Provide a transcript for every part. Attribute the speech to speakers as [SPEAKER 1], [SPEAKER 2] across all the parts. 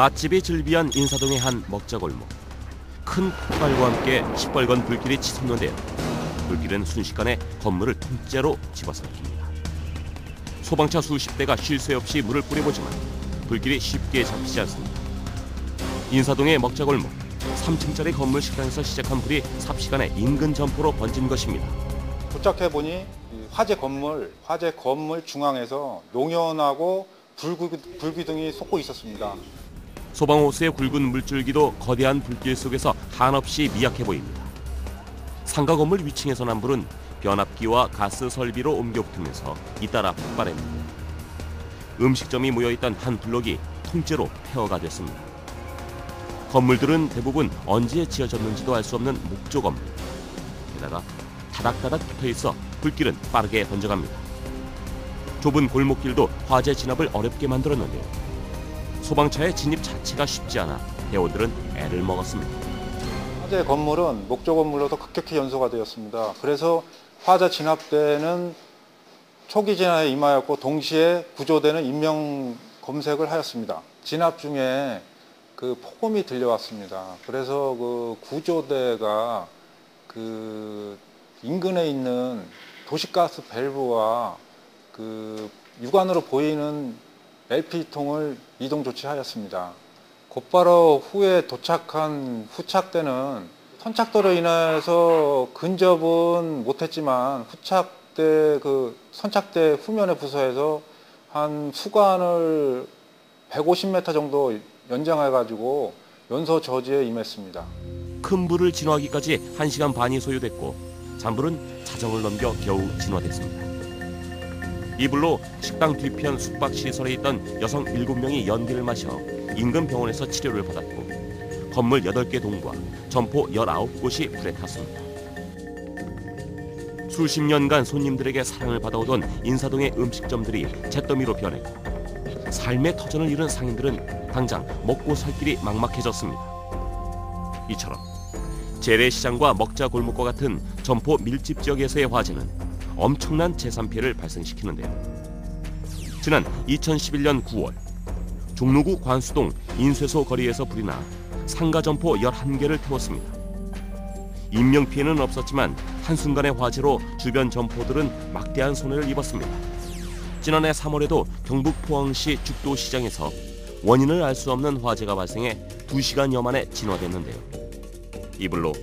[SPEAKER 1] 맛집이 즐비한 인사동의 한 먹자골목. 큰 폭발과 함께 시뻘건 불길이 치솟는데요. 불길은 순식간에 건물을 통째로 집어삼킵니다. 소방차 수십 대가 쉴 새 없이 물을 뿌려보지만 불길이 쉽게 잡히지 않습니다. 인사동의 먹자골목, 3층짜리 건물 식당에서 시작한 불이 삽시간에 인근 점포로 번진 것입니다.
[SPEAKER 2] 도착해보니 화재 건물 중앙에서 농연하고 불기둥이 솟고 있었습니다.
[SPEAKER 1] 소방호스의 굵은 물줄기도 거대한 불길 속에서 한없이 미약해 보입니다. 상가 건물 위층에서 난 불은 변압기와 가스 설비로 옮겨 붙으면서 잇따라 폭발했는데 음식점이 모여있던 한 블록이 통째로 폐허가 됐습니다. 건물들은 대부분 언제 지어졌는지도 알 수 없는 목조 건물. 게다가 다닥다닥 붙어있어 불길은 빠르게 번져갑니다. 좁은 골목길도 화재 진압을 어렵게 만들었는데요. 소방차의 진입 자체가 쉽지 않아 대원들은 애를 먹었습니다.
[SPEAKER 2] 화재 건물은 목조 건물로도 급격히 연소가 되었습니다. 그래서 화재 진압 때는 초기 진압에 임하였고 동시에 구조대는 인명 검색을 하였습니다. 진압 중에 그 폭음이 들려왔습니다. 그래서 그 구조대가 그 인근에 있는 도시가스 밸브와 그 육안으로 보이는 LP통을 이동 조치하였습니다. 곧바로 후에 도착한 후착대는 선착도로 인해서 근접은 못했지만 선착대 후면의 부서에서 한 수관을 150m 정도 연장해가지고 연소 저지에 임했습니다.
[SPEAKER 1] 큰 불을 진화하기까지 1시간 반이 소요됐고 잔불은 자정을 넘겨 겨우 진화됐습니다. 이 불로 식당 뒤편 숙박시설에 있던 여성 7명이 연기를 마셔 인근 병원에서 치료를 받았고 건물 8개 동과 점포 19곳이 불에 탔습니다. 수십 년간 손님들에게 사랑을 받아오던 인사동의 음식점들이 잿더미로 변했고 삶의 터전을 잃은 상인들은 당장 먹고 살 길이 막막해졌습니다. 이처럼 재래시장과 먹자골목과 같은 점포 밀집 지역에서의 화재는 엄청난 재산 피해를 발생시키는데요. 지난 2011년 9월 종로구 관수동 인쇄소 거리에서 불이 나 상가 점포 11개를 태웠습니다. 인명피해는 없었지만 한순간의 화재로 주변 점포들은 막대한 손해를 입었습니다. 지난해 3월에도 경북 포항시 죽도시장에서 원인을 알 수 없는 화재가 발생해 2시간여 만에 진화됐는데요. 이 불로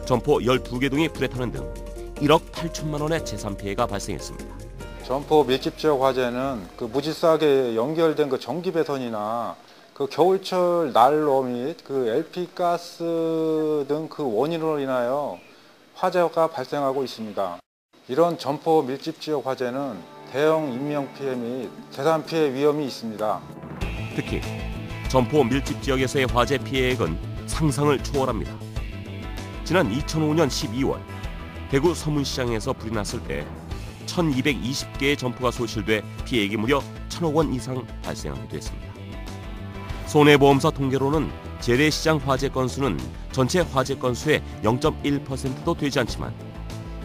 [SPEAKER 1] 점포 12개 동이 불에 타는 등 1억 8천만 원의 재산 피해가 발생했습니다.
[SPEAKER 2] 점포 밀집 지역 화재는 그 무질서하게 연결된 그 전기 배선이나 그 겨울철 난로 및 그 LP 가스 등 그 원인으로 인하여 화재가 발생하고 있습니다. 이런 점포 밀집 지역 화재는 대형 인명 피해 및 재산 피해 위험이 있습니다.
[SPEAKER 1] 특히 점포 밀집 지역에서의 화재 피해액은 상상을 초월합니다. 지난 2005년 12월 대구 서문시장에서 불이 났을 때 1220개의 점포가 소실돼 피해액이 무려 1,000억 원 이상 발생하기도 했습니다. 손해보험사 통계로는 재래시장 화재 건수는 전체 화재 건수의 0.1%도 되지 않지만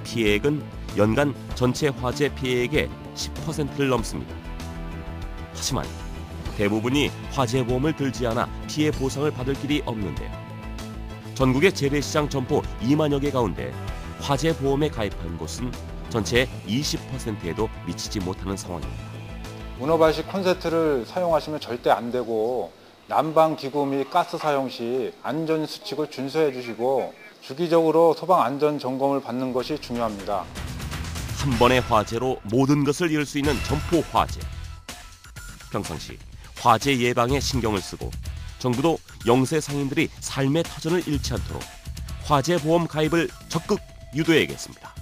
[SPEAKER 1] 피해액은 연간 전체 화재 피해액의 10%를 넘습니다. 하지만 대부분이 화재보험을 들지 않아 피해 보상을 받을 길이 없는데요. 전국의 재래시장 점포 2만여 개 가운데 화재보험에 가입한 곳은 전체의 20%에도 미치지 못하는 상황입니다.
[SPEAKER 2] 문어발식 콘센트를 사용하시면 절대 안 되고 난방기구 및 가스 사용 시 안전수칙을 준수해 주시고 주기적으로 소방안전점검을 받는 것이 중요합니다.
[SPEAKER 1] 한 번의 화재로 모든 것을 잃을 수 있는 점포 화재. 평상시 화재 예방에 신경을 쓰고 정부도 영세 상인들이 삶의 터전을 잃지 않도록 화재보험 가입을 적극 유도해야겠습니다.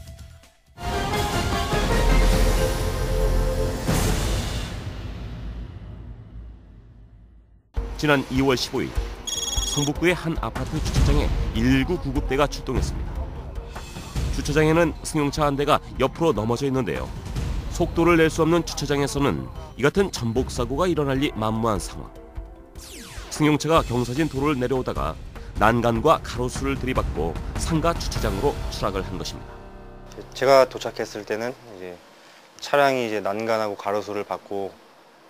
[SPEAKER 1] 지난 2월 15일 성북구의 한 아파트 주차장에 119 구급대가 출동했습니다. 주차장에는 승용차 한 대가 옆으로 넘어져 있는데요. 속도를 낼 수 없는 주차장에서는 이 같은 전복사고가 일어날 리 만무한 상황. 승용차가 경사진 도로를 내려오다가 난간과 가로수를 들이받고 상가 주차장으로 추락을 한 것입니다.
[SPEAKER 3] 제가 도착했을 때는 이제 차량이 난간하고 가로수를 받고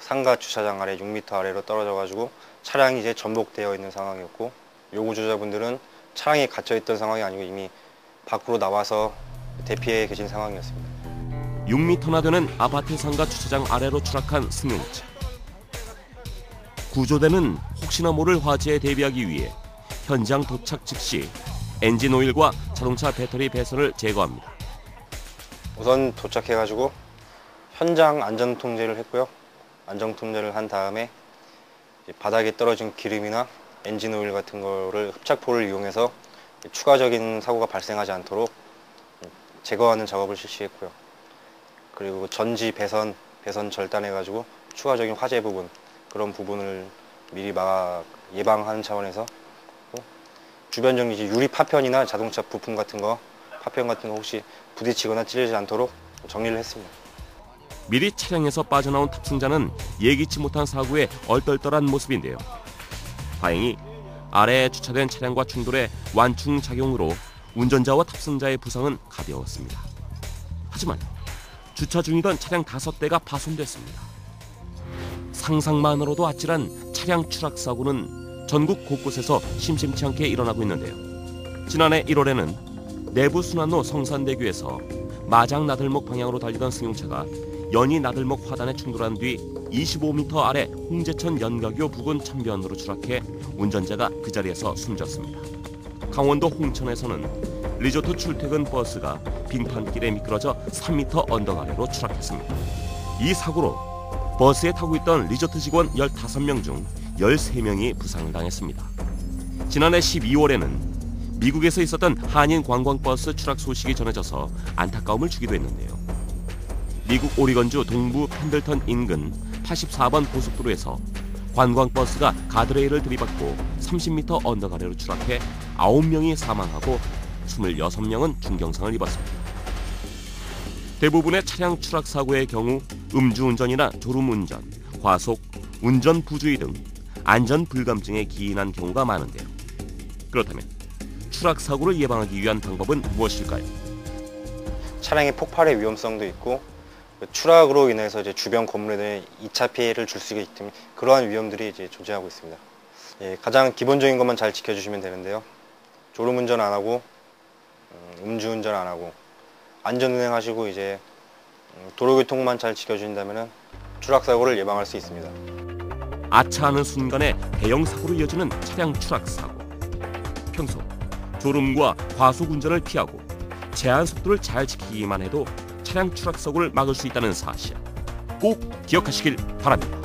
[SPEAKER 3] 상가 주차장 아래 6m 아래로 떨어져 가지고 차량이 이제 전복되어 있는 상황이었고, 요구조자분들은 차량에 갇혀 있던 상황이 아니고 이미 밖으로 나와서 대피해 계신 상황이었습니다.
[SPEAKER 1] 6m나 되는 아파트 상가 주차장 아래로 추락한 승용차. 구조대는 혹시나 모를 화재에 대비하기 위해 현장 도착 즉시 엔진 오일과 자동차 배터리 배선을 제거합니다.
[SPEAKER 3] 우선 도착해가지고 현장 안전 통제를 했고요. 안전 통제를 한 다음에 이제 바닥에 떨어진 기름이나 엔진 오일 같은 거를 흡착포를 이용해서 추가적인 사고가 발생하지 않도록 제거하는 작업을 실시했고요. 그리고 전지 배선 절단해가지고 추가적인 화재 부분, 그런 부분을 미리 예방하는 차원에서 주변 정리, 유리 파편이나 자동차 부품 같은 거, 파편 같은 거 혹시 부딪히거나 찔리지 않도록 정리를 했습니다.
[SPEAKER 1] 미리 차량에서 빠져나온 탑승자는 예기치 못한 사고에 얼떨떨한 모습인데요. 다행히 아래에 주차된 차량과 충돌해 완충 작용으로 운전자와 탑승자의 부상은 가벼웠습니다. 하지만 주차 중이던 차량 5대가 파손됐습니다. 상상만으로도 아찔한 차량 추락 사고는 전국 곳곳에서 심심치 않게 일어나고 있는데요. 지난해 1월에는 내부순환로 성산대교에서 마장 나들목 방향으로 달리던 승용차가 연희 나들목 화단에 충돌한 뒤 25m 아래 홍제천 연가교 부근 천변으로 추락해 운전자가 그 자리에서 숨졌습니다. 강원도 홍천에서는 리조트 출퇴근 버스가 빙판길에 미끄러져 3m 언덕 아래로 추락했습니다. 이 사고로 버스에 타고 있던 리조트 직원 15명 중 13명이 부상을 당했습니다. 지난해 12월에는 미국에서 있었던 한인 관광버스 추락 소식이 전해져서 안타까움을 주기도 했는데요. 미국 오리건주 동부 펜들턴 인근 84번 고속도로에서 관광버스가 가드레일을 들이받고 30m 언덕 아래로 추락해 9명이 사망하고 26명은 중경상을 입었습니다. 대부분의 차량 추락 사고의 경우 음주운전이나 졸음운전, 과속, 운전 부주의 등 안전 불감증에 기인한 경우가 많은데요. 그렇다면 추락 사고를 예방하기 위한 방법은 무엇일까요?
[SPEAKER 3] 차량의 폭발의 위험성도 있고 추락으로 인해서 이제 주변 건물에 2차 피해를 줄 수 있기 때문에 그러한 위험들이 이제 존재하고 있습니다. 가장 기본적인 것만 잘 지켜주시면 되는데요. 졸음운전 안 하고 음주운전 안 하고 안전운행하시고 이제 도로교통만 잘 지켜주신다면 추락 사고를 예방할 수 있습니다.
[SPEAKER 1] 아차하는 순간에 대형 사고로 이어지는 차량 추락 사고. 평소 졸음과 과속 운전을 피하고 제한 속도를 잘 지키기만 해도 차량 추락 사고를 막을 수 있다는 사실 꼭 기억하시길 바랍니다.